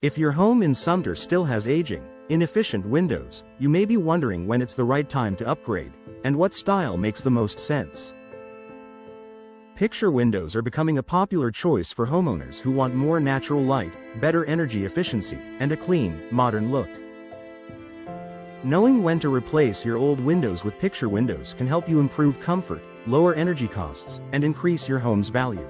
If your home in Sumter still has aging, inefficient windows, you may be wondering when it's the right time to upgrade, and what style makes the most sense. Picture windows are becoming a popular choice for homeowners who want more natural light, better energy efficiency, and a clean, modern look. Knowing when to replace your old windows with picture windows can help you improve comfort, lower energy costs, and increase your home's value.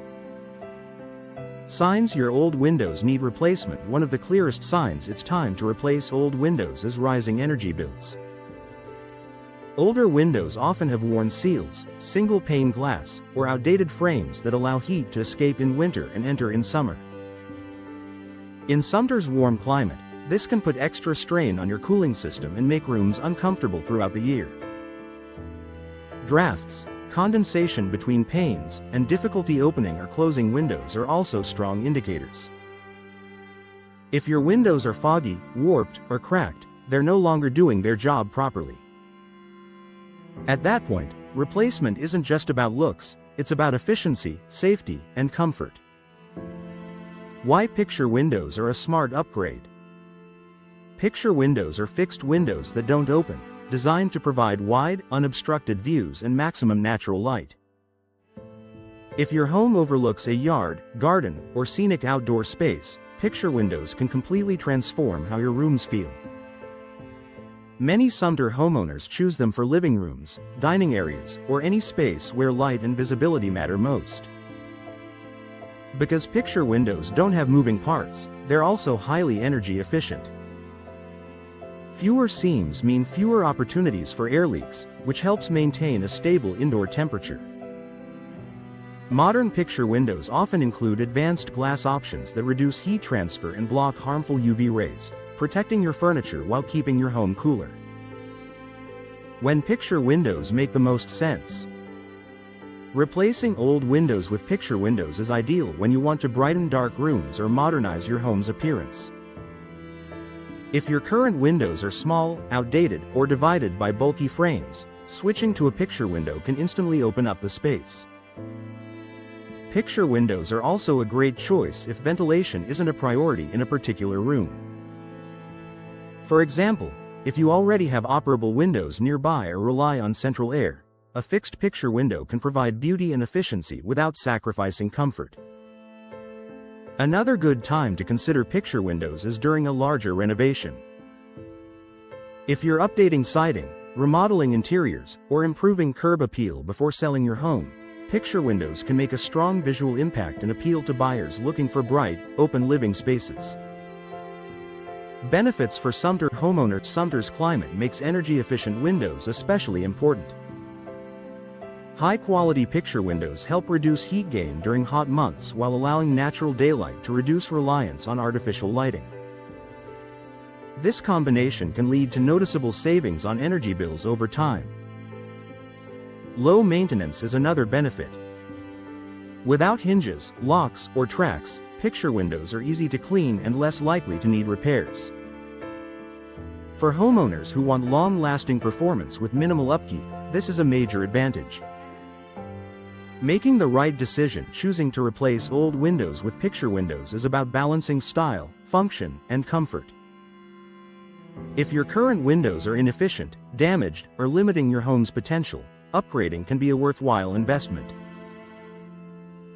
Signs your old windows need replacement. One of the clearest signs it's time to replace old windows is rising energy bills. Older windows often have worn seals, single-pane glass, or outdated frames that allow heat to escape in winter and enter in summer. In Sumter's warm climate, this can put extra strain on your cooling system and make rooms uncomfortable throughout the year. Drafts, condensation between panes, and difficulty opening or closing windows are also strong indicators. If your windows are foggy, warped, or cracked, they're no longer doing their job properly. At that point, replacement isn't just about looks, it's about efficiency, safety, and comfort. Why picture windows are a smart upgrade? Picture windows are fixed windows that don't open, designed to provide wide, unobstructed views and maximum natural light. If your home overlooks a yard, garden, or scenic outdoor space, picture windows can completely transform how your rooms feel. Many Sumter homeowners choose them for living rooms, dining areas, or any space where light and visibility matter most. Because picture windows don't have moving parts, they're also highly energy efficient. Fewer seams mean fewer opportunities for air leaks, which helps maintain a stable indoor temperature. Modern picture windows often include advanced glass options that reduce heat transfer and block harmful UV rays, protecting your furniture while keeping your home cooler. When picture windows make the most sense? Replacing old windows with picture windows is ideal when you want to brighten dark rooms or modernize your home's appearance. If your current windows are small, outdated, or divided by bulky frames, switching to a picture window can instantly open up the space. Picture windows are also a great choice if ventilation isn't a priority in a particular room. For example, if you already have operable windows nearby or rely on central air, a fixed picture window can provide beauty and efficiency without sacrificing comfort. Another good time to consider picture windows is during a larger renovation. If you're updating siding, remodeling interiors, or improving curb appeal before selling your home, picture windows can make a strong visual impact and appeal to buyers looking for bright, open living spaces. Benefits for Sumter homeowners. Sumter's climate makes energy-efficient windows especially important. High-quality picture windows help reduce heat gain during hot months while allowing natural daylight to reduce reliance on artificial lighting. This combination can lead to noticeable savings on energy bills over time. Low maintenance is another benefit. Without hinges, locks, or tracks, picture windows are easy to clean and less likely to need repairs. For homeowners who want long-lasting performance with minimal upkeep, this is a major advantage. Making the right decision. Choosing to replace old windows with picture windows is about balancing style, function, and comfort. If your current windows are inefficient, damaged, or limiting your home's potential, upgrading can be a worthwhile investment.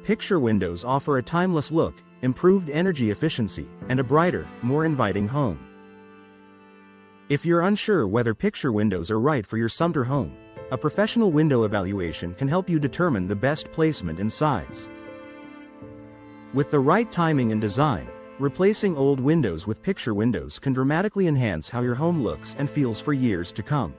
Picture windows offer a timeless look, improved energy efficiency, and a brighter, more inviting home. If you're unsure whether picture windows are right for your Sumter home, a professional window evaluation can help you determine the best placement and size. With the right timing and design, replacing old windows with picture windows can dramatically enhance how your home looks and feels for years to come.